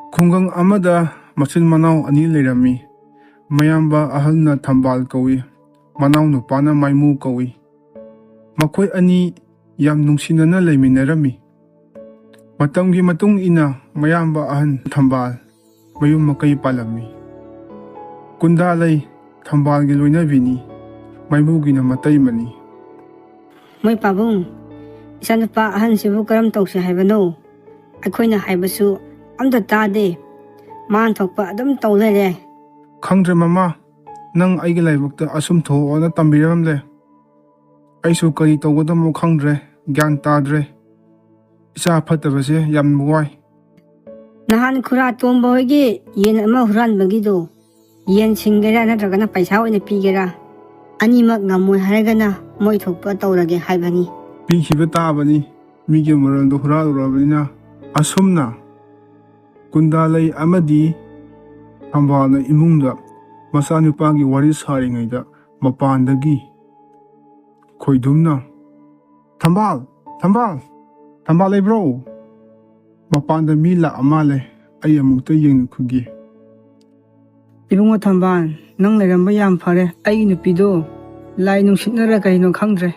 ꯈꯨꯡꯒꯪ ꯑꯃꯗ ꯃꯆꯤꯟ ꯃꯅꯥꯎ ꯑꯅꯤ ꯂꯩꯔꯝꯃꯤ. ꯃꯌꯥꯝꯕ ꯑꯍꯜꯅ ꯊꯝꯕꯥꯜ ꯀꯧꯏ, ꯃꯅꯥꯎ ꯅꯨꯄꯥꯅ ꯃꯥꯏꯃꯨ ꯀꯧꯏ. ꯃꯈꯣꯏ ꯑꯅꯤ ꯌꯥꯝ ꯅꯨꯡꯁꯤꯅꯅ ꯂꯩꯃꯤꯟꯅꯔꯝꯃꯤ. ꯃꯇꯝꯒꯤ ꯃꯇꯨꯡ ꯏꯟꯅ ꯃꯌꯥꯝꯕ ꯑꯍꯟ ꯊꯝꯕꯥꯜ ꯃꯌꯨꯝ ꯃꯀꯩ ꯄꯥꯜꯂꯝꯃꯤ. ꯀꯨꯟꯗꯥꯂꯩ ꯊꯝꯕꯥꯜꯒꯤ ꯂꯣꯏꯅꯕꯤꯅꯤ, ꯃꯥꯏꯃꯨꯒꯤꯅ ꯃꯇꯩꯃꯅꯤ. ꯃꯣꯏ ꯄꯥꯕꯨꯡ, ꯏꯆꯥꯅꯨꯄꯥ ꯑꯍꯟꯁꯤꯕꯨ ꯀꯔꯝ ꯇꯧꯁꯤ ꯍꯥꯏꯕꯅꯣ? ꯑꯩꯈꯣꯏꯅ ꯍꯥꯏꯕꯁꯨ ꯑꯝꯇ ꯇꯥꯗꯦ. ꯃꯥꯅ ꯊꯣꯛꯄ ꯑꯗꯨꯝ ꯇꯧ ꯂꯩꯔꯦ. ꯈꯪꯗ꯭ꯔꯦ ꯃꯃꯥ, ꯅꯪ ꯑꯩꯒꯤ ꯂꯥꯏꯕꯛꯇ ꯑꯁꯨꯝ ꯊꯣꯛꯑꯣꯅ ꯇꯝꯕꯤꯔꯝꯂꯦ. ꯑꯩꯁꯨ ꯀꯔꯤ ꯇꯧꯒꯗꯕꯅꯣ ꯈꯪꯗ꯭ರೆ, ꯒ꯭ꯌꯥꯟ ꯇꯥꯗ꯭ꯔꯦ. ꯏꯆꯥ ꯐꯠꯇꯕꯁꯦ ꯌꯥꯝ ꯋꯥꯏ. ꯅꯍꯥꯟ ꯈꯨꯔꯥ ꯇꯣꯝꯕ ꯍꯣꯏꯒꯤ ꯌꯦꯟ ꯑꯃ ꯍꯨꯔꯥꯟꯕꯒꯤꯗꯣ, ꯌꯦꯟ ꯁꯤꯡꯒꯦꯔꯥ ꯅꯠꯇ꯭ꯔꯒꯅ ꯄꯩꯁꯥ ꯑꯣꯏꯅ ꯄꯤꯒꯦꯔꯥ? ꯑꯅꯤꯃꯛ ꯉꯝꯃꯣꯏ ꯍꯥꯏꯔꯒꯅ ꯃꯣꯏꯊꯣꯛꯄ ꯇꯧꯔꯒꯦ ꯍꯥꯏꯕꯅꯤ. ꯄꯤꯈꯤꯕ ꯇꯥꯕꯅꯤ, ꯃꯤꯒꯤ ꯃꯔꯜꯗꯣ ꯍꯨꯔꯥꯜꯂꯨꯔꯕꯅꯤꯅ. ꯑꯁꯨꯝꯅ ꯀꯨꯟꯗꯥꯂꯩ ꯑꯃꯗꯤ ꯊꯝꯕꯥꯜꯅ ꯏꯃꯨꯡꯗ ꯃꯆꯥꯅꯨꯄꯥꯒꯤ ꯋꯥꯔꯤ ꯁꯥꯔꯤꯉꯩꯗ ꯃꯄꯥꯟꯗꯒꯤ ꯈꯣꯏꯗꯨꯝꯅ, "ꯊꯝꯕꯥꯜ! ꯊꯝꯕꯥꯜ! ꯊꯝꯕꯥꯜ ꯂꯩꯕ꯭ꯔꯣ? ꯃꯄꯥꯟꯗ ꯃꯤ ꯂꯥꯛꯑ ꯃꯥꯜꯂꯦ, ꯑꯩ ꯑꯃꯨꯛꯇ ꯌꯦꯡꯉꯨꯈꯤꯒꯦ." ꯏꯕꯨꯡꯉꯣ ꯊꯝꯕꯥꯜ, ꯅꯪ ꯂꯩꯔꯝꯕ ꯌꯥꯝ ꯐꯔꯦ. ꯑꯩꯒꯤ ꯅꯨꯄꯤꯗꯣ ꯂꯥꯏ ꯅꯨꯡꯁꯤꯠꯅꯔ ꯀꯩꯅꯣ ꯈꯪꯗ꯭ರೆ,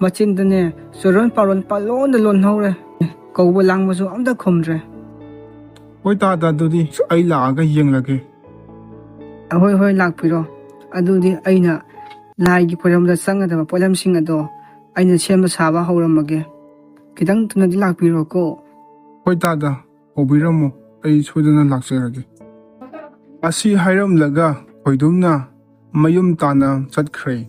ꯃꯆꯤꯟꯗꯅꯦ ꯆꯣꯔꯣꯟ ꯄꯥꯔꯣꯟ ꯄꯥꯂꯣꯟꯗ ꯂꯣꯟꯍꯧꯔꯦ. ꯀꯧꯕ ꯂꯥꯡꯕꯁꯨ ꯑꯝꯇ ꯈꯨꯝꯗ꯭ꯔꯦ. ꯍꯣꯏ ꯇꯥꯗ, ꯑꯗꯨꯗꯤ ꯑꯩ ꯂꯥꯛꯑꯒ ꯌꯦꯡꯂꯒꯦ. ꯍꯣꯏ ꯂꯥꯛꯄꯤꯔꯣ. ꯑꯗꯨꯗꯤ ꯑꯩꯅ ꯂꯥꯏꯒꯤ ꯈꯣꯏꯔꯝꯗ ꯆꯪꯒꯗꯕ ꯄꯣꯠꯂꯝꯁꯤꯡ ꯑꯗꯣ ꯑꯩꯅ ꯁꯦꯝꯕ ꯁꯥꯕ ꯍꯧꯔꯝꯃꯒꯦ. ꯈꯤꯇꯪ ꯊꯨꯅꯗꯤ ꯂꯥꯛꯄꯤꯔꯣꯀꯣ. ꯍꯣꯏ ꯇꯥꯗ, ꯀꯧꯕꯤꯔꯝꯃꯣ, ꯑꯩ ꯁꯣꯏꯗꯅ ꯂꯥꯛꯆꯔꯒꯦ. ꯑꯁꯤ ꯍꯥꯏꯔꯝꯂꯒ ꯈꯣꯏꯗꯨꯝꯅ ꯃꯌꯨꯝ ꯇꯥꯅ ꯆꯠꯈ꯭ꯔꯦ.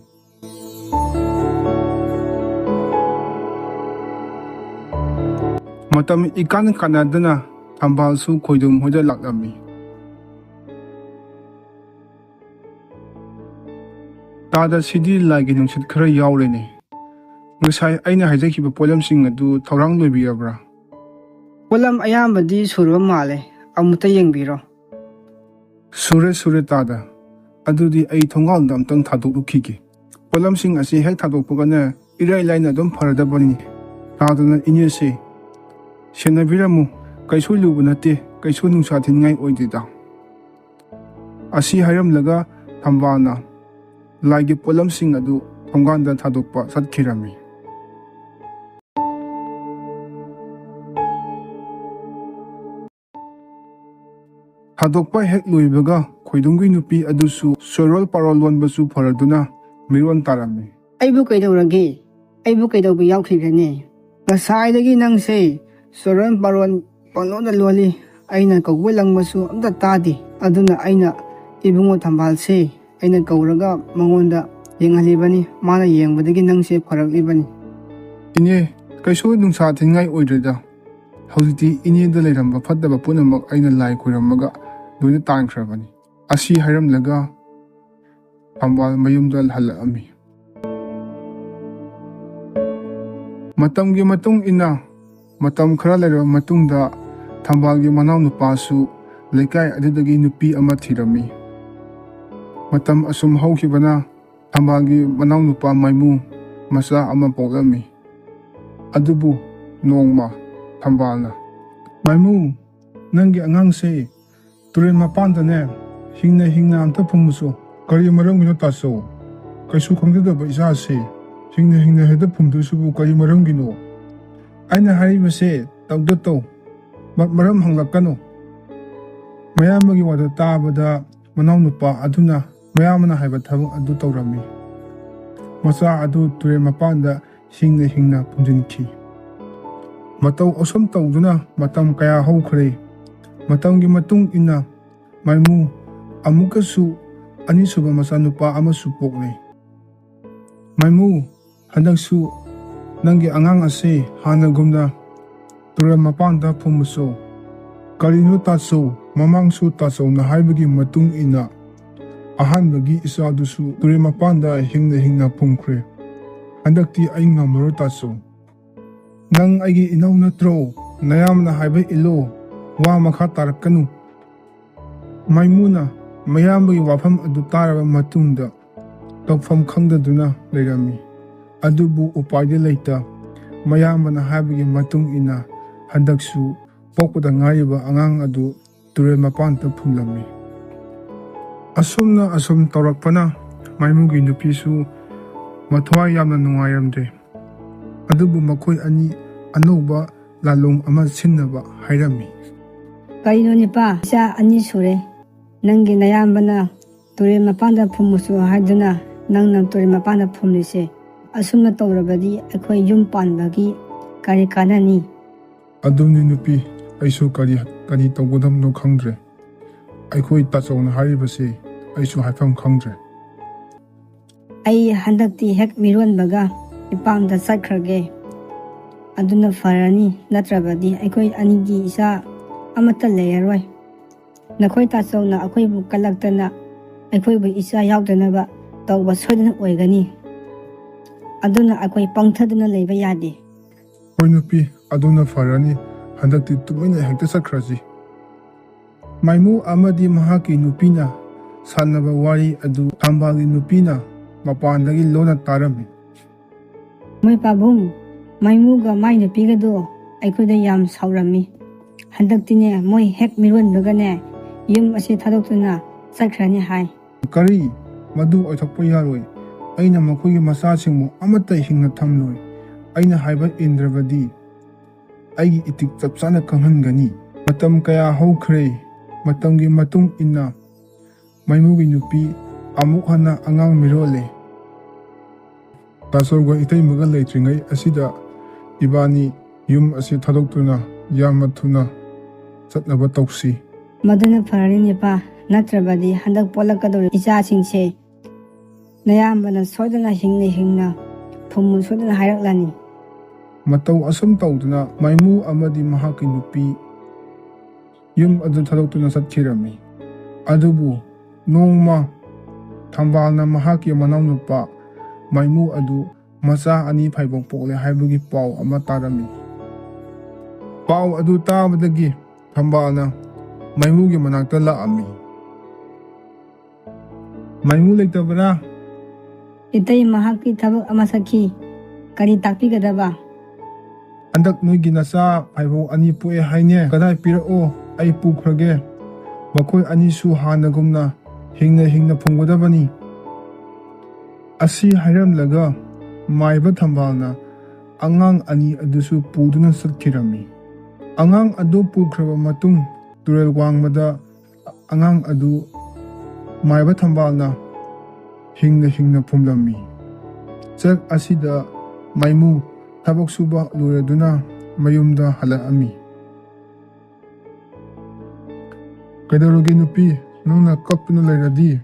ꯃꯇꯝ ꯏꯀꯥꯟ ꯀꯥꯟꯅꯗꯅ ꯊꯝꯕꯥꯜꯁꯨ ꯈꯣꯏꯗꯨꯝ ꯍꯣꯏꯗ ꯂꯥꯛꯂꯝꯃꯤ. ꯇꯥꯗ, ꯁꯤꯗꯤ ꯂꯥꯏꯒꯤ ꯅꯨꯡꯁꯤꯠ ꯈꯔ ꯌꯥꯎꯔꯦꯅꯦ. ꯉꯁꯥꯏ ꯑꯩꯅ ꯍꯥꯏꯖꯈꯤꯕ ꯄꯣꯠꯂꯝꯁꯤꯡ ꯑꯗꯨ ꯊꯧꯔꯥꯡ ꯂꯣꯏꯕꯤꯔꯕ꯭ꯔꯥ? ꯄꯣꯠꯂꯝ ꯑꯌꯥꯝꯕꯗꯤ ꯁꯨꯔꯕ ꯃꯥꯜꯂꯦ. ꯑꯃꯨꯛꯇ ꯌꯦꯡꯕꯤꯔꯣ. ꯁꯨꯔꯦ ꯇꯥꯗ. ꯑꯗꯨꯗꯤ ꯑꯩ ꯊꯣꯡꯒꯥꯜꯗ ꯑꯝꯇꯪ ꯊꯥꯗꯣꯛꯂꯨꯈꯤꯒꯦ. ꯄꯣꯠꯂꯝꯁꯤꯡ ꯑꯁꯤ ꯍꯦꯛ ꯊꯥꯗꯣꯛꯄꯒꯅꯦ ꯏꯔꯥꯏ ꯂꯥꯏꯅ ꯑꯗꯨꯝ ꯐꯔꯗꯕꯅꯤ. ꯇꯥꯗꯅ ꯏꯅꯦꯁꯦ ꯁꯦꯟꯅꯕꯤꯔꯝꯃꯨ, ꯀꯩꯁꯨ ꯂꯨꯕ ꯅꯠꯇꯦ, ꯀꯩꯁꯨ ꯅꯨꯡꯁꯥ ꯊꯤꯅꯤꯡꯉꯥꯏ ꯑꯣꯏꯗꯦꯗ. ꯑꯁꯤ ꯍꯥꯏꯔꯝꯂꯒ ꯊꯝꯕꯥꯜꯅ ꯂꯥꯏꯒꯤ ꯄꯣꯠꯂꯝꯁꯤꯡ ꯑꯗꯨ ꯊꯣꯡꯒꯥꯟꯗ ꯊꯥꯗꯣꯛꯄ ꯆꯠꯈꯤꯔꯝꯃꯤ. ꯊꯥꯗꯣꯛꯄ ꯍꯦꯛ ꯂꯣꯏꯕꯒ ꯈꯣꯏꯗꯨꯝꯒꯤ ꯅꯨꯄꯤ ꯑꯗꯨꯁꯨ ꯆꯣꯔꯣꯜ ꯄꯥꯔꯣꯜ ꯂꯣꯟꯕꯁꯨ ꯐꯔꯗꯨꯅ ꯃꯤꯔꯣꯟ ꯇꯥꯔꯝꯃꯤ. ꯑꯩꯕꯨ ꯀꯩꯗꯧꯔꯒꯦ? ꯑꯩꯕꯨ ꯀꯩꯗꯧꯕ ꯌꯥꯎꯈꯤꯒꯅꯤ? ꯉꯁꯥꯏꯗꯒꯤ ꯅꯪꯁꯦ ꯆꯣꯔꯣꯟ ꯄꯥꯔꯣꯟ ꯄꯪꯂꯣꯟꯗ ꯂꯣꯜꯂꯤ. ꯑꯩꯅ ꯀꯧꯕ ꯂꯪꯕꯁꯨ ꯑꯝꯇ ꯇꯥꯗꯦ. ꯑꯗꯨꯅ ꯑꯩꯅ ꯏꯕꯨꯡꯉꯣ ꯊꯝꯕꯥꯜꯁꯦ ꯑꯩꯅ ꯀꯧꯔꯒ ꯃꯉꯣꯟꯗ ꯌꯦꯡꯍꯜꯂꯤꯕꯅꯤ. ꯃꯥꯅ ꯌꯦꯡꯕꯗꯒꯤ ꯅꯪꯁꯦ ꯐꯔꯛꯂꯤꯕꯅꯤ. ꯏꯅꯦ, ꯀꯩꯁꯨ ꯅꯨꯡꯁꯥ ꯊꯤꯅꯤꯡꯉꯥꯏ ꯑꯣꯏꯗ꯭ꯔꯦꯗ. ꯍꯧꯖꯤꯛꯇꯤ ꯏꯅꯦꯗ ꯂꯩꯔꯝꯕ ꯐꯠꯇꯕ ꯄꯨꯝꯅꯃꯛ ꯑꯩꯅ ꯂꯥꯏ ꯈꯣꯏꯔꯝꯃꯒ ꯂꯣꯏꯅ ꯇꯥꯟꯈ꯭ꯔꯕꯅꯤ. ꯑꯁꯤ ꯍꯥꯏꯔꯝꯂꯒ ꯊꯝꯕꯥꯜ ꯃꯌꯨꯝꯗ ꯍꯜꯂꯛꯑꯝꯃꯤ. ꯃꯇꯝꯒꯤ ꯃꯇꯨꯡ ꯏꯟꯅ ꯃꯇꯝ ꯈꯔ ꯂꯩꯔꯕ ꯃꯇꯨꯡꯗ ꯊꯝꯕꯥꯜꯒꯤ ꯃꯅꯥꯎꯅꯨꯄꯥꯁꯨ ꯂꯩꯀꯥꯏ ꯑꯗꯨꯗꯒꯤ ꯅꯨꯄꯤ ꯑꯃ ꯊꯤꯔꯝꯃꯤ. ꯃꯇꯝ ꯑꯁꯨꯝ ꯍꯧꯈꯤꯕꯅ ꯊꯝꯕꯥꯜꯒꯤ ꯃꯅꯥꯎꯅꯨꯄꯥ ꯃꯥꯏꯃꯨ ꯃꯆꯥ ꯑꯃ ꯄꯣꯛꯂꯝꯃꯤ. ꯑꯗꯨꯕꯨ ꯅꯣꯡꯃ ꯊꯝꯕꯥꯜꯅ, "ꯃꯥꯏꯃꯨ, ꯅꯪꯒꯤ ꯑꯉꯥꯡꯁꯦ ꯇꯨꯔꯦꯜ ꯃꯄꯥꯟꯗꯅꯦ ꯍꯤꯡꯅ ꯑꯝꯇ ꯐꯨꯝꯃꯨꯆꯣ." "ꯀꯔꯤ ꯃꯔꯝꯒꯤꯅꯣ ꯇꯥꯆꯧ? ꯀꯩꯁꯨ ꯈꯪꯖꯗꯕ ꯏꯆꯥꯁꯦ ꯍꯤꯡꯅ ꯍꯦꯛꯇ ꯐꯨꯝꯗꯣꯏꯁꯤꯕꯨ ꯀꯔꯤ ꯃꯔꯝꯒꯤꯅꯣ?" "ꯑꯩꯅ ꯍꯥꯏꯔꯤꯕꯁꯦ ꯇꯧꯗ ꯇꯧ, ꯃꯔꯝ ꯍꯪꯂꯛꯀꯅꯨ." ꯃꯌꯥꯝꯕꯒꯤ ꯋꯥꯗꯨ ꯇꯥꯕꯗ ꯃꯅꯥꯎꯅꯨꯄꯥ ꯑꯗꯨꯅ ꯃꯌꯥꯝꯕꯅ ꯍꯥꯏꯕ ꯊꯕꯛ ꯑꯗꯨ ꯇꯧꯔꯝꯃꯤ. ꯃꯆꯥ ꯑꯗꯨ ꯇꯨꯔꯦꯜ ꯃꯄꯥꯟꯗ ꯍꯤꯡꯅ ꯐꯨꯝꯖꯤꯟꯈꯤ. ꯃꯇꯧ ꯑꯁꯨꯝ ꯇꯧꯗꯨꯅ ꯃꯇꯝ ꯀꯌꯥ ꯍꯧꯈ꯭ꯔꯦ. ꯃꯇꯝꯒꯤ ꯃꯇꯨꯡ ꯏꯟꯅ ꯃꯥꯏꯃꯨ ꯑꯃꯨꯛꯀꯁꯨ ꯑꯅꯤꯁꯨꯕ ꯃꯆꯥꯅꯨꯄꯥ ꯑꯃꯁꯨ ꯄꯣꯛꯂꯦ. "ꯃꯥꯏꯃꯨ, ꯍꯟꯗꯛꯁꯨ ꯅꯪꯒꯤ ꯑꯉꯥꯡ ꯑꯁꯤ ꯍꯥꯟꯅꯒꯨꯝꯅ ꯇꯨꯔꯦꯜ ꯃꯄꯥꯟꯗ ꯐꯨꯝꯃꯨꯆꯣ." "ꯀꯔꯤꯅꯣ ꯇꯥꯆꯧ, ꯃꯃꯥꯡꯁꯨ ꯇꯥꯆꯧꯅ ꯍꯥꯏꯕꯒꯤ ꯃꯇꯨꯡ ꯏꯟꯅ ꯑꯍꯥꯟꯕꯒꯤ ꯏꯆꯥꯗꯨꯁꯨ ꯇꯨꯔꯦꯜ ꯃꯄꯥꯟꯗ ꯍꯤꯡꯅ ꯐꯨꯝꯈ꯭ꯔꯦ. ꯍꯟꯗꯛꯇꯤ ꯑꯩ ꯉꯝꯃꯔꯣꯏ ꯇꯥꯆꯧ." "ꯅꯪ ꯑꯩꯒꯤ ꯏꯅꯥꯎ ꯅꯠꯇ꯭ꯔꯣ? ꯅꯌꯥꯝꯕꯅ ꯍꯥꯏꯕ ꯏꯜꯂꯣ, ꯋꯥ ꯃꯈꯥ ꯇꯥꯔꯛꯀꯅꯨ." ꯃꯥꯏꯃꯨꯅ ꯃꯌꯥꯝꯕꯒꯤ ꯋꯥꯐꯝ ꯑꯗꯨ ꯇꯥꯔꯕ ꯃꯇꯨꯡꯗ ꯇꯧꯐꯝ ꯈꯪꯗꯗꯨꯅ ꯂꯩꯔꯝꯃꯤ. ꯑꯗꯨꯕꯨ ꯎꯄꯥꯏꯗꯤ ꯂꯩꯇ. ꯃꯌꯥꯝꯕꯅ ꯍꯥꯏꯕꯒꯤ ꯃꯇꯨꯡ ꯏꯟꯅ ꯍꯟꯗꯛꯁꯨ ꯄꯣꯛꯄꯗ ꯉꯥꯏꯔꯤꯕ ꯑꯉꯥꯡ ꯑꯗꯨ ꯇꯨꯔꯦꯜ ꯃꯄꯥꯟꯗ ꯐꯨꯝꯂꯝꯃꯤ꯫ ꯑꯁꯨꯝꯅ ꯑꯁꯨꯝ ꯇꯧꯔꯛꯄꯅ ꯃꯥꯏꯃꯨꯒꯤ ꯅꯨꯄꯤꯁꯨ ꯃꯊ꯭ꯋꯥꯏ ꯌꯥꯝꯅ ꯅꯨꯡꯉꯥꯏꯔꯝꯗꯦ꯫ ꯑꯗꯨꯕꯨ ꯃꯈꯣꯏ ꯑꯅꯤ ꯑꯅꯧꯕ ꯂꯥꯂꯣꯡ ꯑꯃ ꯁꯤꯟꯅꯕ ꯍꯥꯏꯔꯝꯃꯤ꯫ ꯀꯩꯅꯣ ꯅꯤꯄꯥ, ꯏꯆꯥ 2 ꯁꯨꯔꯦ, ꯅꯪꯒꯤ ꯅꯌꯥꯝꯕꯅ ꯇꯨꯔꯦꯜ ꯃꯄꯥꯟꯗ ꯐꯨꯝꯃꯨꯁꯨ ꯍꯥꯏꯗꯨꯅ ꯅꯪꯅ ꯇꯨꯔꯦꯜ ꯃꯄꯥꯟꯗ ꯐꯨꯝꯂꯤꯁꯦ, ꯑꯁꯨꯝꯅ ꯇꯧꯔꯕꯗꯤ ꯑꯩꯈꯣꯏ ꯌꯨꯝ ꯄꯥꯟꯕꯒꯤ ꯀꯔꯤ ꯀꯥꯟꯅꯅꯤ? ꯑꯗꯨꯅꯤ ꯅꯨꯄꯤ, ꯑꯩꯁꯨ ꯀꯔꯤ ꯇꯧꯒꯗꯕꯅꯣ ꯈꯪꯗ꯭ꯔꯦ꯫ ꯑꯩꯈꯣꯏ ꯇꯥꯆꯧꯅ ꯍꯥꯏꯔꯤꯕꯁꯤ ꯑꯩꯁꯨ ꯍꯥꯏꯐꯝ ꯈꯪꯗ꯭ꯔꯦ꯫ ꯑꯩ ꯍꯟꯗꯛꯇꯤ ꯍꯦꯛ ꯃꯤꯔꯣꯟꯕꯒ ꯏꯄꯥꯝꯗ ꯆꯠꯈ꯭ꯔꯒꯦ, ꯑꯗꯨꯅ ꯐꯔꯅꯤ, ꯅꯠꯇ꯭ꯔꯕꯗꯤ ꯑꯩꯈꯣꯏ ꯑꯅꯤꯒꯤ ꯏꯆꯥ ꯑꯃꯠꯇ ꯂꯩꯔꯔꯣꯏ꯫ ꯅꯈꯣꯏ ꯇꯥꯆꯧꯅ ꯑꯩꯈꯣꯏꯕꯨ ꯀꯜꯂꯛꯇꯅ ꯑꯩꯈꯣꯏꯕꯨ ꯏꯆꯥ ꯌꯥꯎꯗꯅꯕ ꯇꯧꯕ ꯁꯣꯏꯗꯅ ꯑꯣꯏꯒꯅꯤ, ꯑꯗꯨꯅ ꯑꯩꯈꯣꯏ ꯄꯪꯊꯗꯅ ꯂꯩꯕ ꯌꯥꯗꯦ꯫ ꯍꯣꯏ ꯅꯨꯄꯤ, ꯑꯗꯨꯅ ꯐꯔꯅꯤ, ꯍꯟꯗꯛꯇꯤ ꯇꯨꯃꯤꯟꯅ ꯍꯦꯛꯇ ꯆꯠꯈ꯭ꯔꯁꯤ꯫ ꯃꯥꯏꯃꯨ ꯑꯃꯗꯤ ꯃꯍꯥꯛꯀꯤ ꯅꯨꯄꯤꯅ ꯁꯥꯟꯅꯕ ꯋꯥꯔꯤ ꯑꯗꯨ ꯊꯝꯕꯥꯜꯒꯤ ꯅꯨꯄꯤꯅ ꯃꯄꯥꯟꯗꯒꯤ ꯂꯣꯟꯅ ꯇꯥꯔꯝꯃꯤ꯫ ꯃꯣꯏ ꯄꯥꯕꯨꯡ, ꯃꯥꯏꯃꯨꯒ ꯃꯥꯏ ꯅꯨꯄꯤꯒꯗꯣ ꯑꯩꯈꯣꯏꯗ ꯌꯥꯝ ꯁꯥꯎꯔꯝꯃꯤ꯫ ꯍꯟꯗꯛꯇꯤꯅꯦ ꯃꯣꯏ ꯍꯦꯛ ꯃꯤꯔꯣꯟꯕꯒꯅꯦ ꯌꯨꯝ ꯑꯁꯤ ꯊꯥꯗꯣꯛꯇꯨꯅ ꯆꯠꯈ꯭ꯔꯅꯤ ꯍꯥꯏ꯫ ꯀꯔꯤ? ꯃꯗꯨ ꯑꯣꯏꯊꯣꯛꯄ ꯌꯥꯔꯣꯏ꯫ ꯑꯩꯅ ꯃꯈꯣꯏꯒꯤ ꯃꯆꯥꯁꯤꯡꯕꯨ ꯑꯃꯠꯇ ꯍꯤꯡꯅ ꯊꯝꯂꯣꯏ꯫ ꯑꯩꯅ ꯍꯥꯏꯕ ꯏꯟꯗ꯭ꯔꯕꯗꯤ ꯑꯩꯒꯤ ꯏꯇꯤꯛ ꯆꯞ ꯆꯥꯅ ꯈꯪꯍꯟꯒꯅꯤ꯫ ꯃꯇꯝ ꯀꯌꯥ ꯍꯧꯈ꯭ꯔꯦ꯫ ꯃꯇꯝꯒꯤ ꯃꯇꯨꯡ ꯏꯟꯅ ꯃꯥꯏꯃꯨꯒꯤ ꯅꯨꯄꯤ ꯑꯃꯨꯛ ꯍꯟꯅ ꯑꯉꯥꯡ ꯃꯤꯔꯣꯜꯂꯦ꯫ ꯇꯥꯆꯧꯒ ꯏꯇꯩꯃꯒ ꯂꯩꯇ꯭ꯔꯤꯉꯩ ꯑꯁꯤꯗ ꯏꯕꯥꯅꯤ ꯌꯨꯝ ꯑꯁꯤ ꯊꯥꯗꯣꯛꯇꯨꯅ ꯌꯥꯝꯅ ꯊꯨꯅ ꯆꯠꯅꯕ ꯇꯧꯁꯤ꯫ ꯃꯗꯨꯅ ꯐꯔꯅꯤ ꯅꯤꯄꯥ, ꯅꯠꯇ꯭ꯔꯕꯗꯤ ꯍꯟꯗꯛ ꯄꯣꯛꯂꯛꯀꯗꯧꯔꯤꯕ ꯏꯆꯥꯁꯤꯡꯁꯦ ꯅꯌꯥꯝꯕꯅ ꯁꯣꯏꯗꯅ ꯍꯤꯡꯅ ꯐꯨꯝꯃꯨ ꯁꯣꯏꯗꯅ ꯍꯥꯏꯔꯛꯂꯅꯤ꯫ ꯃꯇꯧ ꯑꯁꯨꯝ ꯇꯧꯗꯨꯅ ꯃꯥꯏꯃꯨ ꯑꯃꯗꯤ ꯃꯍꯥꯛꯀꯤ ꯅꯨꯄꯤ ꯌꯨꯝ ꯑꯗꯨ ꯊꯥꯗꯣꯛꯇꯨꯅ ꯆꯠꯈꯤꯔꯝꯃꯤ꯫ ꯑꯗꯨꯕꯨ ꯅꯣꯡꯃ ꯊꯝꯕꯥꯜꯅ ꯃꯍꯥꯛꯀꯤ ꯃꯅꯥꯎꯅꯨꯄꯥ ꯃꯥꯏꯃꯨ ꯑꯗꯨ ꯃꯆꯥ 2 ꯐꯥꯏꯕꯣꯛ ꯄꯣꯛꯂꯦ ꯍꯥꯏꯕꯒꯤ ꯄꯥꯎ ꯑꯃ ꯇꯥꯔꯝꯃꯤ꯫ ꯄꯥꯎ ꯑꯗꯨ ꯇꯥꯕꯗꯒꯤ ꯊꯝꯕꯥꯜꯅ ꯃꯥꯏꯃꯨꯒꯤ ꯃꯅꯥꯛꯇ ꯂꯥꯛꯑꯝꯃꯤ꯫ ꯃꯥꯏꯃꯨ ꯂꯩꯇꯕꯔꯥ? ꯏꯇꯩ ꯃꯍꯥꯛꯀꯤ ꯊꯕꯛ ꯑꯃ ꯆꯠꯈꯤ, ꯀꯔꯤ ꯇꯥꯛꯄꯤꯒꯗꯕ? ꯍꯟꯗꯛ ꯅꯣꯏꯒꯤ ꯅꯆꯥ ꯐꯥꯏꯕꯣꯛ 2 ꯄꯣꯛꯑꯦ ꯍꯥꯏꯅꯦ, ꯀꯗꯥꯏ ꯄꯤꯔꯛꯑꯣ, ꯑꯩ ꯄꯨꯈ꯭ꯔꯒꯦ꯫ ꯃꯈꯣꯏ ꯑꯅꯤꯁꯨ ꯍꯥꯟꯅꯒꯨꯝꯅ ꯍꯤꯡꯅ ꯐꯨꯝꯒꯗꯕꯅꯤ꯫ ꯑꯁꯤ ꯍꯥꯏꯔꯝꯂꯒ ꯃꯥꯏꯕ ꯊꯝꯕꯥꯜꯅ ꯑꯉꯥꯡ 2 ꯑꯗꯨꯁꯨ ꯄꯨꯗꯨꯅ ꯆꯠꯈꯤꯔꯝꯃꯤ꯫ ꯑꯉꯥꯡ ꯑꯗꯨ ꯄꯨꯈ꯭ꯔꯕ ꯃꯇꯨꯡ ꯇꯨꯔꯦꯜ ꯋꯥꯡꯃꯗ ꯑꯉꯥꯡ ꯑꯗꯨ ꯃꯥꯏꯕ ꯊꯝꯕꯥꯜꯅ ꯍꯤꯡꯅ ꯐꯨꯝꯂꯝꯃꯤ꯫ ꯆꯔꯛ ꯑꯁꯤꯗ ꯃꯥꯏꯃꯨ ꯊꯕꯛ ꯁꯨꯕ ꯂꯣꯏꯔꯗꯨꯅ ꯃꯌꯨꯝꯗ ꯍꯜꯂꯛꯑꯝꯃꯤ꯫ ꯀꯩꯗꯧꯔꯒꯦ ꯅꯨꯄꯤ, ꯅꯪꯅ ꯀꯞꯇꯨꯅ ꯂꯩꯔꯗꯤ?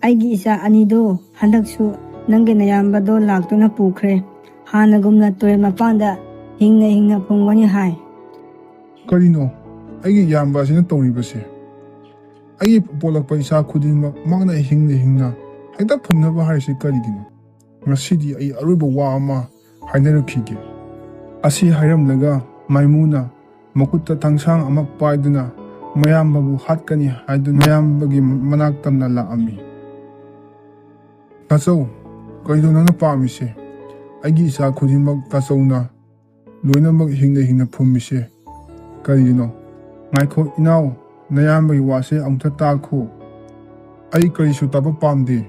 ꯑꯩꯒꯤ ꯏꯆꯥ 2ꯗꯣ ꯍꯟꯗꯛꯁꯨ ꯅꯪꯒꯤ ꯅꯌꯥꯝꯕꯗꯣ ꯂꯥꯛꯇꯨꯅ ꯄꯨꯈ꯭ꯔꯦ, ꯍꯥꯟꯅꯒꯨꯝꯅ ꯇꯨꯔꯦꯜ ꯃꯄꯥꯟꯗ ꯍꯤꯡꯅ ꯐꯨꯝꯒꯅꯤ ꯍꯥꯏ꯫ ꯀꯔꯤꯅꯣ ꯑꯩꯒꯤ ꯏꯌꯥꯝꯕ ꯑꯁꯤꯅ ꯇꯧꯔꯤꯕꯁꯦ? ꯑꯩꯒꯤ ꯄꯣꯛꯂꯛꯄ ꯏꯆꯥ ꯈꯨꯗꯤꯡꯃꯛ ꯃꯥꯅ ꯍꯤꯡꯅ ꯍꯦꯛꯇ ꯐꯨꯝꯅꯕ ꯍꯥꯏꯔꯤꯁꯤ ꯀꯔꯤꯒꯤꯅꯣ? ꯉꯁꯤꯗꯤ ꯑꯩ ꯑꯔꯣꯏꯕ ꯋꯥ ꯑꯃ ꯍꯥꯏꯅꯔꯛꯈꯤꯒꯦ꯫ ꯑꯁꯤ ꯍꯥꯏꯔꯝꯂꯒ ꯃꯥꯏꯃꯨꯅ ꯃꯈꯨꯠꯇ ꯊꯥꯡꯁꯥꯡ ꯑꯃ ꯄꯥꯏꯗꯨꯅ ꯃꯌꯥꯝꯕꯕꯨ ꯍꯥꯠꯀꯅꯤ ꯍꯥꯏꯗꯨꯅ ꯃꯌꯥꯝꯕꯒꯤ ꯃꯅꯥꯛ ꯇꯝꯅ ꯂꯥꯛꯑꯝꯃꯤ꯫ ꯇꯥꯆꯧ, ꯀꯔꯤꯅꯣ ꯅꯪꯅ ꯄꯥꯝꯃꯤꯁꯦ? ꯑꯩꯒꯤ ꯏꯆꯥ ꯈꯨꯗꯤꯡꯃꯛ ꯇꯥꯆꯧꯅ ꯂꯣꯏꯅꯃꯛ ꯍꯤꯡꯅ ꯐꯨꯝꯃꯤꯁꯦ ꯀꯔꯤꯒꯤꯅꯣ? ꯉꯥꯏꯈꯣ ꯏꯅꯥꯎ, ꯅꯌꯥꯝꯕꯒꯤ ꯋꯥꯁꯦ ꯑꯃꯨꯛꯇ ꯇꯥꯈꯣ꯫ ꯑꯩ ꯀꯔꯤꯁꯨ ꯇꯥꯕ ꯄꯥꯝꯗꯦ꯫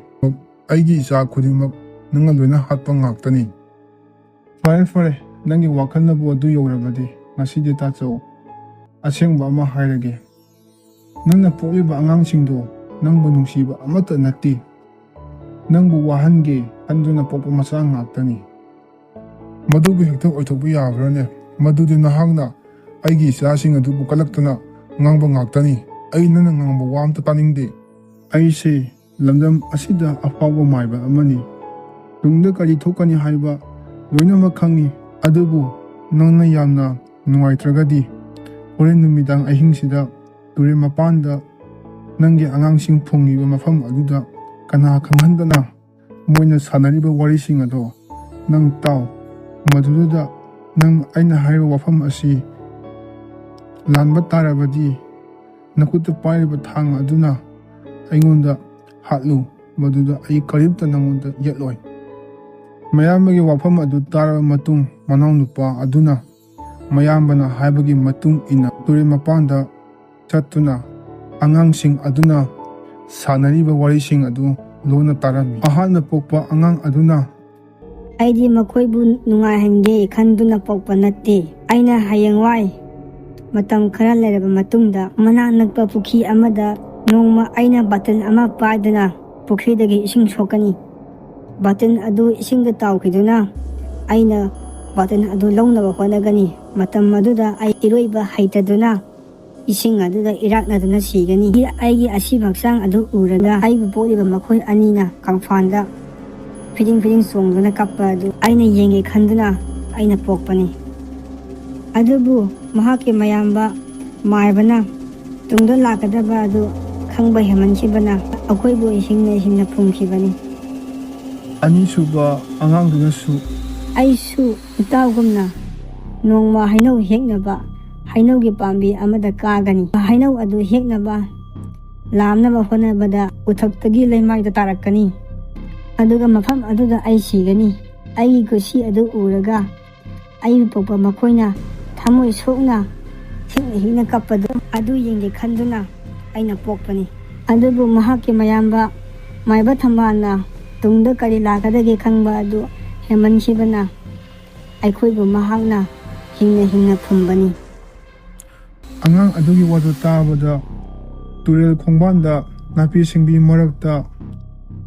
ꯑꯩꯒꯤ ꯏꯆꯥ ꯈꯨꯗꯤꯡꯃꯛ ꯅꯪꯅ ꯂꯣꯏꯅ ꯍꯥꯠꯄ ꯉꯥꯛꯇꯅꯤ꯫ ꯐꯔꯦ, ꯅꯪꯒꯤ ꯋꯥꯈꯜꯅꯕꯨ ꯑꯗꯨ ꯌꯧꯔꯕꯗꯤ ꯉꯁꯤꯗꯤ ꯇꯥꯆꯧ ꯑꯁꯦꯡꯕ ꯑꯃ ꯍꯥꯏꯔꯒꯦ꯫ ꯅꯪꯅ ꯄꯣꯛꯂꯤꯕ ꯑꯉꯥꯡꯁꯤꯡꯗꯣ ꯅꯪꯕꯨ ꯅꯨꯡꯁꯤꯕ ꯑꯃꯠꯇ ꯅꯠꯇꯦ, ꯅꯪꯕꯨ ꯋꯥꯍꯟꯒꯦ ꯈꯟꯗꯨꯅ ꯄꯣꯛꯄ ꯃꯆꯥ ꯉꯥꯛꯇꯅꯤ꯫ ꯃꯗꯨꯕꯨ ꯍꯦꯛꯇ ꯑꯣꯏꯊꯣꯛꯄ ꯌꯥꯕ꯭ꯔꯥꯅꯦ? ꯃꯗꯨꯗꯤ ꯅꯍꯥꯛꯅ ꯑꯩꯒꯤ ꯏꯆꯥꯁꯤꯡ ꯑꯗꯨꯕꯨ ꯀꯜꯂꯛꯇꯨꯅ ꯉꯥꯡꯕ ꯉꯥꯛꯇꯅꯤ꯫ ꯑꯩ ꯅꯪꯅ ꯉꯥꯡꯕ ꯋꯥ ꯑꯝꯇ ꯇꯥꯅꯤꯡꯗꯦ꯫ ꯑꯩꯁꯦ ꯂꯝꯗꯝ ꯑꯁꯤꯗ ꯑꯐꯥꯎꯕ ꯃꯥꯏꯕ ꯑꯃꯅꯤ꯫ ꯇꯨꯡꯗ ꯀꯔꯤ ꯊꯣꯛꯀꯅꯤ ꯍꯥꯏꯕ ꯂꯣꯏꯅꯃꯛ ꯈꯪꯉꯤ꯫ ꯑꯗꯨꯕꯨ ꯅꯪꯅ ꯌꯥꯝꯅ ꯅꯨꯡꯉꯥꯏꯇ꯭ꯔꯒꯗꯤ ꯍꯣꯔꯦꯟ ꯅꯨꯃꯤꯗꯥꯡ ꯑꯍꯤꯡꯁꯤꯗ ꯇꯨꯔꯦꯜ ꯃꯄꯥꯟꯗ ꯅꯪꯒꯤ ꯑꯉꯥꯡꯁꯤꯡ ꯐꯨꯝꯂꯤꯕ ꯃꯐꯝ ꯑꯗꯨꯗ ꯀꯅꯥ ꯈꯪꯍꯟꯗꯅ ꯃꯣꯏꯅ ꯁꯥꯟꯅꯔꯤꯕ ꯋꯥꯔꯤꯁꯤꯡ ꯑꯗꯣ ꯅꯪ ꯇꯥꯎ꯫ ꯃꯗꯨꯗꯨꯗ ꯅꯪ ꯑꯩꯅ ꯍꯥꯏꯔꯤꯕ ꯋꯥꯐꯝ ꯑꯁꯤ ꯂꯥꯟꯕ ꯇꯥꯔꯕꯗꯤ ꯅꯈꯨꯠꯇ ꯄꯥꯏꯔꯤꯕ ꯊꯥꯡ ꯑꯗꯨꯅ ꯑꯩꯉꯣꯟꯗ ꯍꯥꯠꯂꯨ, ꯃꯗꯨꯗ ꯑꯩ ꯀꯔꯤꯝꯇ ꯅꯪꯉꯣꯟꯗ ꯌꯦꯠꯂꯣꯏ꯫ ꯃꯌꯥꯝꯕꯒꯤ ꯋꯥꯐꯝ ꯑꯗꯨ ꯇꯥꯔꯕ ꯃꯇꯨꯡ ꯃꯅꯥꯎꯅꯨꯄꯥ ꯑꯗꯨꯅ ꯃꯌꯥꯝꯕꯅ ꯍꯥꯏꯕꯒꯤ ꯃꯇꯨꯡ ꯏꯟꯅ ꯇꯨꯔꯦꯜ ꯃꯄꯥꯟꯗ ꯆꯠꯇꯨꯅ ꯑꯉꯥꯡꯁꯤꯡ ꯑꯗꯨꯅ ꯁꯥꯟꯅꯔꯤꯕ ꯋꯥꯔꯤꯁꯤꯡ ꯑꯗꯨ ꯂꯣꯟꯅ ꯇꯥꯔꯝꯃꯤ꯫ ꯑꯍꯥꯟꯕ ꯄꯣꯛꯄ ꯑꯉꯥꯡ ꯑꯗꯨꯅ ꯑꯩꯗꯤ ꯃꯈꯣꯏꯕꯨ ꯅꯨꯡꯉꯥꯏꯍꯟꯒꯦ ꯈꯟꯗꯨꯅ ꯄꯣꯛꯄ ꯅꯠꯇꯦ꯫ ꯑꯩꯅ ꯍꯌꯦꯡꯋꯥꯏ ꯃꯇꯝ ꯈꯔ ꯂꯩꯔꯕ ꯃꯇꯨꯡꯗ ꯃꯅꯥꯛ ꯅꯛꯄ ꯄꯨꯈ꯭ꯔꯤ ꯑꯃꯗ ꯅꯣꯡꯃ ꯑꯩꯅ ꯕꯥꯇꯤꯟ ꯑꯃ ꯄꯥꯏꯗꯨꯅ ꯄꯨꯈ꯭ꯔꯤꯗꯒꯤ ꯏꯁꯤng ꯁꯣꯛꯀꯅꯤ꯫ ꯕꯥꯇꯤꯟ ꯑꯗꯨ ꯏꯁꯤꯡꯗ ꯇꯥꯎꯈꯤꯗꯨꯅ ꯑꯩꯅ ꯕꯥꯇꯤꯟ ꯑꯗꯨ ꯂꯧꯅꯕ ꯍꯣꯠꯅꯒꯅꯤ꯫ ꯃꯇꯝ ꯑꯗꯨꯗ ꯑꯩ ꯏꯔꯣꯏꯕ ꯍꯩꯇꯗꯨꯅ ꯏꯁꯤꯡ ꯑꯗꯨꯗ ꯏꯔꯥꯛꯅꯗꯨꯅ ꯁꯤꯒꯅꯤ꯫ ꯑꯩꯒꯤ ꯑꯁꯤꯕ ꯍꯛꯆꯥꯡ ꯑꯗꯨ ꯎꯔꯒ ꯑꯩꯕꯨ ꯄꯣꯛꯂꯤꯕ ꯃꯈꯣꯏ ꯑꯅꯤꯅ ꯀꯪꯐꯥꯟꯗ ꯐꯤꯗꯤꯡ ꯐꯤꯗꯤꯡ ꯆꯣꯡꯗꯨꯅ ꯀꯞꯄ ꯑꯗꯨ ꯑꯩꯅ ꯌꯦꯡꯒꯦ ꯈꯟꯗꯨꯅ ꯑꯩꯅ ꯄꯣꯛꯄꯅꯤ꯫ ꯑꯗꯨꯕꯨ ꯃꯍꯥꯛꯀꯤ ꯃꯌꯥꯝꯕ ꯃꯥꯏꯕꯅ ꯇꯨꯡꯗ ꯂꯥꯛꯀꯗꯕ ꯑꯗꯨ ꯈꯪꯕ ꯍꯦꯟꯃꯟꯈꯤꯕꯅ ꯑꯩꯈꯣꯏꯕꯨ ꯍꯤꯡꯅ ꯐꯨꯝꯈꯤꯕꯅꯤ꯫ ꯑꯅꯤꯁꯨꯕ ꯑꯉꯥꯡꯗꯨꯅꯁꯨ ꯑꯩꯁꯨ ꯏꯇꯥꯎꯒꯨꯝꯅ ꯅꯣꯡꯃ ꯍꯩꯅꯧ ꯍꯦꯛꯅꯕ ꯍꯩꯅꯧꯒꯤ ꯄꯥꯝꯕꯤ ꯑꯃꯗ ꯀꯥꯒꯅꯤ꯫ ꯍꯩꯅꯧ ꯑꯗꯨ ꯍꯦꯛꯅꯕ ꯂꯥꯝꯅꯕ ꯍꯣꯠꯅꯕꯗ ꯎꯊꯛꯇꯒꯤ ꯂꯩꯃꯥꯏꯗ ꯇꯥꯔꯛꯀꯅꯤ꯫ ꯑꯗꯨꯒ ꯃꯐꯝ ꯑꯗꯨꯗ ꯑꯩ ꯁꯤꯒꯅꯤ꯫ ꯑꯩꯒꯤ ꯀꯨꯁꯤ ꯑꯗꯨ ꯎꯔꯒ ꯑꯩꯕꯨ ꯄꯣꯛꯄ ꯃꯈꯣꯏꯅ ꯊꯃꯣꯏ ꯁꯣꯛꯅ ꯍꯤꯛꯅ ꯍꯤꯛꯅ ꯀꯞꯄꯗꯨ ꯑꯗꯨ ꯌꯦꯡꯒꯦ ꯈꯟꯗꯨꯅ ꯑꯩꯅ ꯄꯣꯛꯄꯅꯤ꯫ ꯑꯗꯨꯕꯨ ꯃꯍꯥꯛꯀꯤ ꯃꯌꯥꯝꯕ ꯃꯥꯏꯕ ꯊꯝꯕꯥꯜꯅ ꯇꯨꯡꯗ ꯀꯔꯤ ꯂꯥꯛꯀꯗꯒꯦ ꯈꯪꯕ ꯑꯗꯨ ꯍꯦꯟꯃꯟꯈꯤꯕꯅ ꯑꯩꯈꯣꯏꯕꯨ ꯃꯍꯥꯛꯅ ꯍꯤꯡꯅ ꯐꯨꯝꯕꯅꯤ꯫ ꯑꯉꯥꯡ ꯑꯗꯨꯒꯤ ꯋꯥꯗꯨ ꯇꯥꯕꯗ ꯇꯨꯔꯦꯜ ꯈꯣꯡꯕꯥꯟꯗ ꯅꯥꯄꯤ ꯁꯤꯡꯕꯤ ꯃꯔꯛꯇ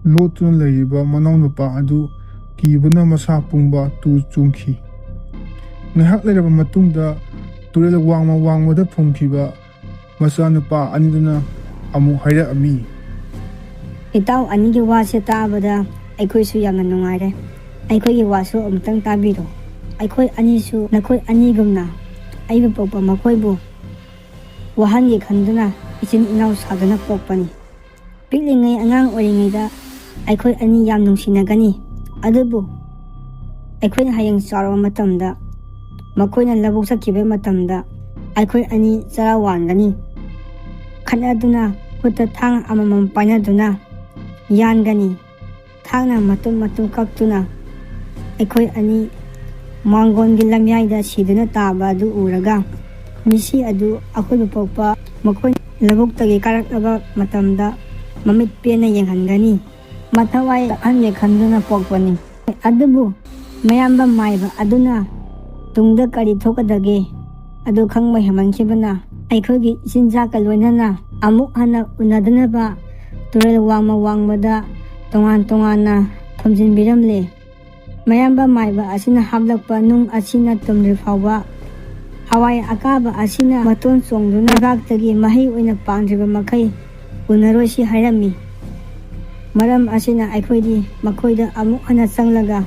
ꯂꯣꯠꯇꯨꯅ ꯂꯩꯔꯤꯕ ꯃꯅꯥꯎꯅꯨꯄꯥ ꯑꯗꯨ ꯀꯤꯕꯅ ꯃꯁꯥ ꯄꯨꯡꯕ ꯇꯨ ꯆꯨꯡꯈꯤ꯫ ꯉꯥꯏꯍꯥꯛ ꯂꯩꯔꯕ ꯃꯇꯨꯡꯗ ꯇꯨꯔꯦꯜ ꯋꯥꯡꯃꯗ ꯐꯨꯝꯈꯤꯕ ꯃꯆꯥꯅꯨꯄꯥ ꯑꯅꯤꯗꯨꯅ ꯑꯃꯨꯛ ꯍꯥꯏꯔꯛꯑꯝꯃꯤ꯫ ꯏꯇꯥꯎ ꯑꯅꯤꯒꯤ ꯋꯥꯁꯦ ꯇꯥꯕꯗ ꯑꯩꯈꯣꯏꯁꯨ ꯌꯥꯝꯅ ꯅꯨꯡꯉꯥꯏꯔꯦ꯫ ꯑꯩꯈꯣꯏꯒꯤ ꯋꯥꯁꯨ ꯑꯃꯨꯛꯇꯪ ꯇꯥꯕꯤꯔꯣ꯫ ꯑꯩꯈꯣꯏ ꯑꯅꯤꯁꯨ ꯅꯈꯣꯏ ꯑꯅꯤꯒꯨꯝꯅ ꯑꯩꯕꯨ ꯄꯣꯛꯄ ꯃꯈꯣꯏꯕꯨ ꯋꯥꯍꯟꯒꯦ ꯈꯟꯗꯨꯅ ꯏꯆꯤꯟ ꯏꯅꯥꯎ ꯁꯥꯗꯨꯅ ꯄꯣꯛꯄꯅꯤ꯫ ꯄꯤꯛꯂꯤꯉꯩ ꯑꯉꯥꯡ ꯑꯣꯏꯔꯤꯉꯩꯗ ꯑꯩꯈꯣꯏ ꯑꯅꯤ ꯌꯥꯝ ꯅꯨꯡꯁꯤꯅꯒꯅꯤ꯫ ꯑꯗꯨꯕꯨ ꯑꯩꯈꯣꯏꯅ ꯍꯌꯦꯡ ꯆꯥꯎꯔꯕ ꯃꯇꯝꯗ ꯃꯈꯣꯏꯅ ꯂꯧꯕꯨꯛ ꯆꯠꯈꯤꯕ ꯃꯇꯝꯗ ꯑꯩꯈꯣꯏ ꯑꯅꯤ ꯆꯔꯥ ꯋꯥꯟꯒꯅꯤ꯫ ꯈꯠꯅꯗꯨꯅ ꯈꯨꯠꯇ ꯊꯥꯡ ꯑꯃꯃꯝ ꯄꯥꯏꯅꯗꯨꯅ ꯌꯥꯟꯒꯅꯤ꯫ ꯊꯥꯡꯅ ꯃꯇꯨꯝ ꯃꯇꯨꯝ ꯀꯛꯇꯨꯅ ꯑꯩꯈꯣꯏ ꯑꯅꯤ ꯃꯥꯡꯒꯣꯟꯒꯤ ꯂꯝꯌꯥꯏꯗ ꯁꯤꯗꯨꯅ ꯇꯥꯕ ꯑꯗꯨ ꯎꯔꯒ ꯃꯤꯁꯤ ꯑꯗꯨ ꯑꯩꯈꯣꯏꯕꯨ ꯄꯣꯛꯄ ꯃꯈꯣꯏꯅ ꯂꯧꯕꯨꯛꯇꯒꯤ ꯀꯥꯔꯛꯂꯕ ꯃꯇꯝꯗ ꯃꯃꯤꯠ ꯄꯦꯟꯅ ꯌꯦꯡꯍꯟꯒꯅꯤ꯫ ꯃꯊꯋꯥꯏ ꯆꯥꯛꯍꯟꯒꯦ ꯈꯟꯗꯨꯅ ꯄꯣꯛꯄꯅꯤ꯫ ꯑꯗꯨꯕꯨ ꯃꯌꯥꯝꯕ ꯃꯥꯏꯕ ꯑꯗꯨꯅ ꯇꯨꯡꯗ ꯀꯔꯤ ꯊꯣꯛꯀꯗꯒꯦ ꯑꯗꯨ ꯈꯪꯕ ꯍꯦꯟꯃꯟꯈꯤꯕꯅ ꯑꯩꯈꯣꯏꯒꯤ ꯏꯆꯤꯟꯖꯥꯛꯀ ꯂꯣꯏꯅꯅ ꯑꯃꯨꯛ ꯍꯟꯅ ꯎꯅꯗꯅꯕ ꯇꯨꯔꯦꯜ ꯋꯥꯡꯃꯗ ꯇꯣꯉꯥꯟ ꯇꯣꯉꯥꯟꯅ ꯊꯣꯝꯖꯤꯟꯕꯤꯔꯝꯂꯦ꯫ ꯃꯌꯥꯝꯕ ꯃꯥꯏꯕ ꯑꯁꯤꯅ ꯍꯥꯞꯂꯛꯄ ꯅꯨꯡ ꯑꯁꯤꯅ ꯇꯨꯝꯗ꯭ꯔꯤ ꯐꯥꯎꯕ, ꯍꯋꯥꯏ ꯑꯀꯥꯕ ꯑꯁꯤꯅ ꯃꯇꯣꯟ ꯆꯣꯡꯗꯨꯅ ꯂꯩꯕꯥꯛꯇꯒꯤ ꯃꯍꯩ ꯑꯣꯏꯅ ꯄꯥꯟꯗ꯭ꯔꯤꯕ ꯃꯈꯩ ꯎꯅꯔꯣꯏꯁꯤ ꯍꯥꯏꯔꯝꯃꯤ꯫ ꯃꯔꯝ ꯑꯁꯤꯅ ꯑꯩꯈꯣꯏꯗꯤ ꯃꯈꯣꯏꯗ ꯑꯃꯨꯛ ꯍꯟꯅ ꯆꯪꯂꯒ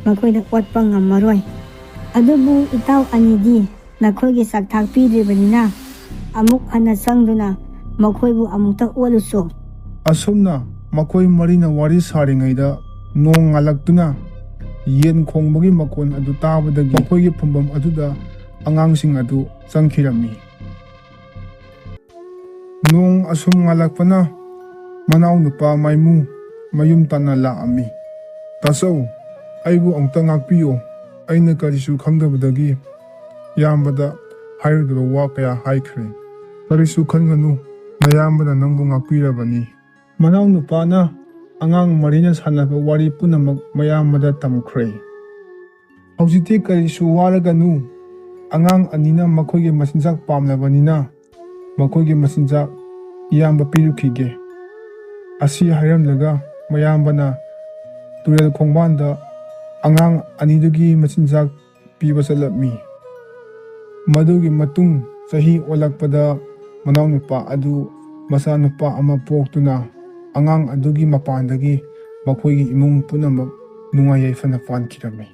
ꯃꯈꯣꯏꯗ ꯑꯣꯠꯄ ꯉꯝꯃꯔꯣꯏ꯫ ꯑꯗꯨꯕꯨ ꯏꯇꯥꯎ ꯑꯅꯤꯗꯤ ꯅꯈꯣꯏꯒꯤ ꯆꯥꯛꯊꯥꯛ ꯄꯤꯗ꯭ꯔꯤꯕꯅꯤꯅ ꯑꯃꯨꯛ ꯍꯟꯅ ꯆꯪꯗꯨꯅ ꯃꯈꯣꯏꯕꯨ ꯑꯃꯨꯛꯇ ꯑꯣꯠꯂꯨꯆꯣ꯫ ꯑꯁꯨꯝꯅ ꯃꯈꯣꯏ ꯃꯔꯤꯅ ꯋꯥꯔꯤ ꯁꯥꯔꯤꯉꯩꯗ ꯅꯣꯡ ꯉꯥꯜꯂꯛꯇꯨꯅ ꯌꯦꯟ ꯈꯣꯡꯕꯒꯤ ꯃꯈꯣꯟ ꯑꯗꯨ ꯇꯥꯕꯗꯒꯤ ꯃꯈꯣꯏꯒꯤ ꯐꯨꯝꯐꯝ ꯑꯗꯨꯗ ꯑꯉꯥꯡꯁꯤꯡ ꯑꯗꯨ ꯆꯪꯈꯤꯔꯝꯃꯤ꯫ ꯅꯣꯡ ꯑꯁꯨꯝ ꯉꯥꯜꯂꯛꯄꯅ ꯃꯅꯥꯎꯅꯨꯄꯥ ꯃꯥꯏꯃꯨ ꯃꯌꯨꯝ ꯇꯥꯟꯅ ꯂꯥꯛꯑꯝꯃꯤ꯫ ꯇꯥꯆꯧ, ꯑꯩꯕꯨ ꯑꯃꯨꯛꯇ ꯉꯥꯛꯄꯤꯌꯣ꯫ ꯑꯩꯅ ꯀꯔꯤꯁꯨ ꯈꯪꯗꯕꯗꯒꯤ ꯏꯌꯥꯝꯕꯗ ꯍꯥꯏꯔꯣꯏꯗꯕ ꯋꯥ ꯀꯌా ꯍꯥꯏꯈ꯭ꯔꯦ꯫ ꯀꯔꯤꯁꯨ ꯈꯟꯒꯅꯨ, ꯅꯌꯥꯝꯕꯅ ꯅꯪꯕꯨ ꯉꯥꯛꯄꯤꯔꯕꯅꯤ꯫ ꯃꯅꯥꯎꯅꯨꯄꯥꯅ ꯑꯉꯥꯡ ꯃꯔꯤꯅ ꯁꯥꯟꯅꯕ ꯋꯥꯔꯤ ꯄꯨꯝꯅꯃꯛ ꯃꯌꯥꯝꯕꯗ ꯇꯝꯈ꯭ꯔꯦ꯫ ꯍꯧꯖꯤꯛꯇꯤ ꯀꯔꯤꯁꯨ ꯋꯥꯔꯒꯅꯨ, ꯑꯉꯥꯡ ꯑꯅꯤꯅ ꯃꯈꯣꯏꯒꯤ ꯃꯆꯤꯟꯖꯥꯛ ꯄꯥꯝꯂꯕꯅꯤꯅ ꯃꯈꯣꯏꯒꯤ ꯃꯆꯤꯟꯖꯥꯛ ꯏꯌꯥꯝꯕ ꯄꯤꯔꯨꯈꯤꯒꯦ꯫ ꯑꯁꯤ ꯍꯥꯏꯔꯝꯂꯒ ꯃꯌꯥꯝꯕꯅ ꯇꯨꯔꯦꯜ ꯈꯣꯡꯕꯥꯟꯗ ꯑꯉꯥꯡ ꯑꯅꯤꯗꯨꯒꯤ ꯃꯆꯤꯟꯖꯥꯛ ꯄꯤꯕ ꯆꯠꯂꯝꯃꯤ꯫ ꯃꯗꯨꯒꯤ ꯃꯇꯨꯡ ꯆꯍꯤ ꯑꯣꯜꯂꯛꯄꯗ ꯃꯅꯥꯎꯅꯨꯄꯥ ꯑꯗꯨ ꯃꯆꯥꯅꯨꯄꯥ ꯑꯃ ꯄꯣꯛꯇꯨꯅ ꯑꯉꯥꯡ ꯑꯗꯨꯒꯤ ꯃꯄꯥꯟꯗꯒꯤ ꯃꯈꯣꯏꯒꯤ ꯏꯃꯨꯡ ꯄꯨꯝꯅꯃꯛ ꯅꯨꯡꯉꯥꯏ ꯌꯥꯏꯐꯅ ꯄꯥꯟꯈꯤꯔꯝꯃꯤ꯫